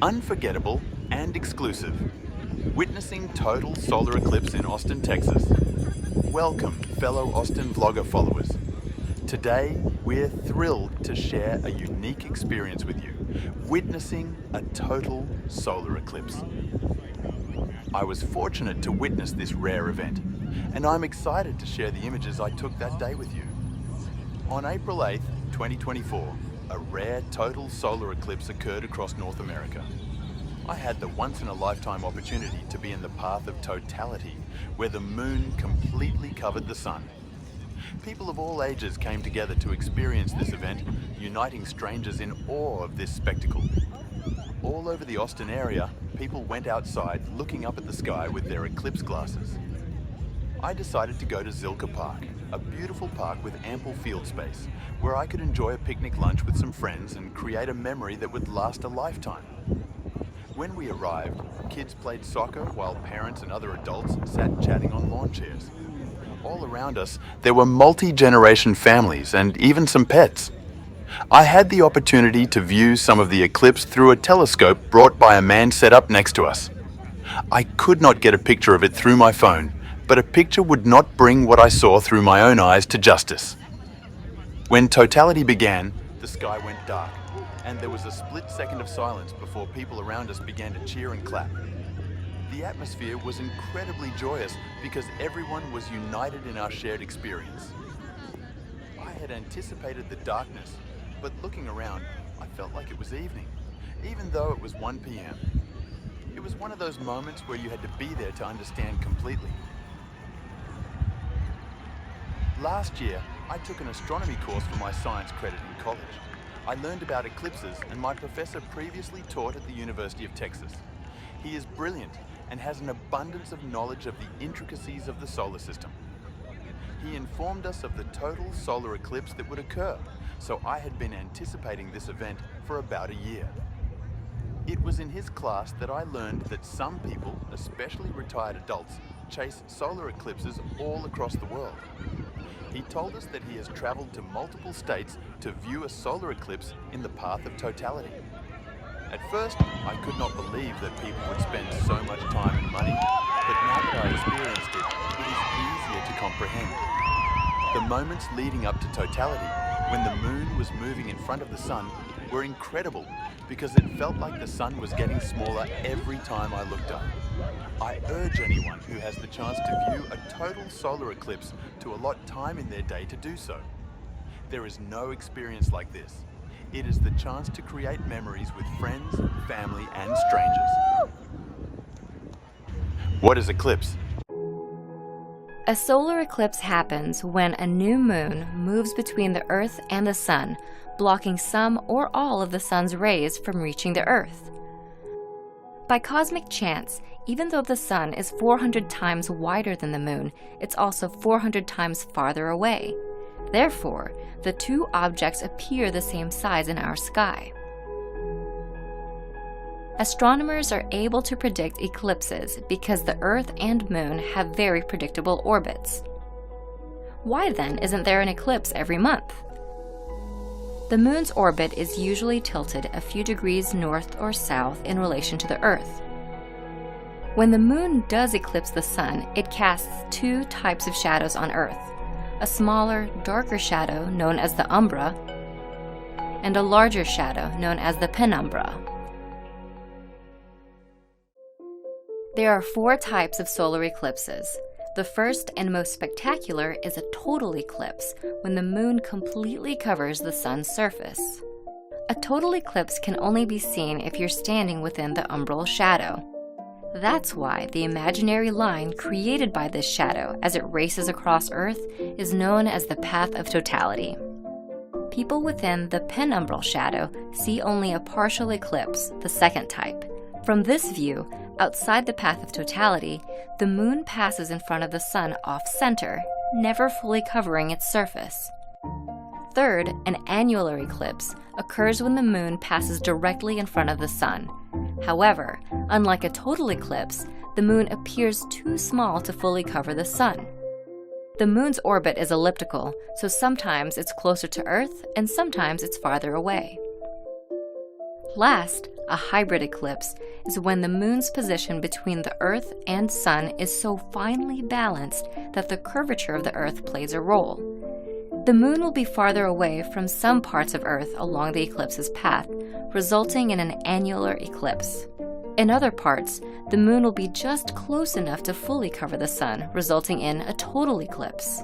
Unforgettable and exclusive. Witnessing total solar eclipse in Austin, Texas. Welcome, fellow Austin vlogger followers. Today, we're thrilled to share a unique experience with you, witnessing a total solar eclipse. I was fortunate to witness this rare event, and I'm excited to share the images I took that day with you. On April 8th, 2024, a rare total solar eclipse occurred across North America. I had the once-in-a-lifetime opportunity to be in the path of totality, where the moon completely covered the sun. People of all ages came together to experience this event, uniting strangers in awe of this spectacle. All over the Austin area, people went outside looking up at the sky with their eclipse glasses. I decided to go to Zilker Park, a beautiful park with ample field space, where I could enjoy a picnic lunch with some friends and create a memory that would last a lifetime. When we arrived, kids played soccer while parents and other adults sat chatting on lawn chairs. All around us, there were multi-generation families and even some pets. I had the opportunity to view some of the eclipse through a telescope brought by a man set up next to us. I could not get a picture of it through my phone, but a picture would not bring what I saw through my own eyes to justice. When totality began, the sky went dark, and there was a split second of silence before people around us began to cheer and clap. The atmosphere was incredibly joyous because everyone was united in our shared experience. I had anticipated the darkness, but looking around, I felt like it was evening, even though it was 1 p.m. It was one of those moments where you had to be there to understand completely. Last year, I took an astronomy course for my science credit in college. I learned about eclipses, and my professor previously taught at the University of Texas. He is brilliant and has an abundance of knowledge of the intricacies of the solar system. He informed us of the total solar eclipse that would occur, so I had been anticipating this event for about a year. It was in his class that I learned that some people, especially retired adults, chase solar eclipses all across the world. He told us that he has traveled to multiple states to view a solar eclipse in the path of totality. At first, I could not believe that people would spend so much time and money, but now that I experienced it, it is easier to comprehend. The moments leading up to totality, when the moon was moving in front of the sun, were incredible because it felt like the sun was getting smaller every time I looked up. I urge anyone who has the chance to view a total solar eclipse to allot time in their day to do so. There is no experience like this. It is the chance to create memories with friends, family, and strangers. What is eclipse? A solar eclipse happens when a new moon moves between the Earth and the Sun, blocking some or all of the Sun's rays from reaching the Earth. By cosmic chance, even though the Sun is 400 times wider than the Moon, it's also 400 times farther away. Therefore, the two objects appear the same size in our sky. Astronomers are able to predict eclipses because the Earth and Moon have very predictable orbits. Why then isn't there an eclipse every month? The Moon's orbit is usually tilted a few degrees north or south in relation to the Earth. When the Moon does eclipse the Sun, it casts two types of shadows on Earth: a smaller, darker shadow known as the umbra, and a larger shadow known as the penumbra. There are 4 types of solar eclipses. The first and most spectacular is a total eclipse, when the moon completely covers the sun's surface. A total eclipse can only be seen if you're standing within the umbral shadow. That's why the imaginary line created by this shadow as it races across Earth is known as the path of totality. People within the penumbral shadow see only a partial eclipse, the second type. From this view, outside the path of totality, the moon passes in front of the sun off-center, never fully covering its surface. Third, an annular eclipse occurs when the moon passes directly in front of the sun. However, unlike a total eclipse, the moon appears too small to fully cover the sun. The moon's orbit is elliptical, so sometimes it's closer to Earth and sometimes it's farther away. Last, A hybrid eclipse is when the moon's position between the Earth and Sun is so finely balanced that the curvature of the Earth plays a role. The moon will be farther away from some parts of Earth along the eclipse's path, resulting in an annular eclipse. In other parts, the moon will be just close enough to fully cover the sun, resulting in a total eclipse.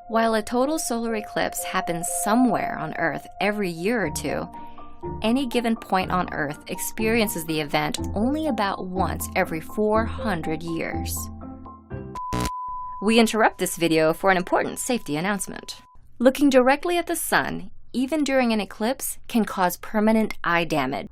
While a total solar eclipse happens somewhere on Earth every year or two, any given point on Earth experiences the event only about once every 400 years. We interrupt this video for an important safety announcement. Looking directly at the sun, even during an eclipse, can cause permanent eye damage.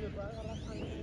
donde pueda agarrar sangre.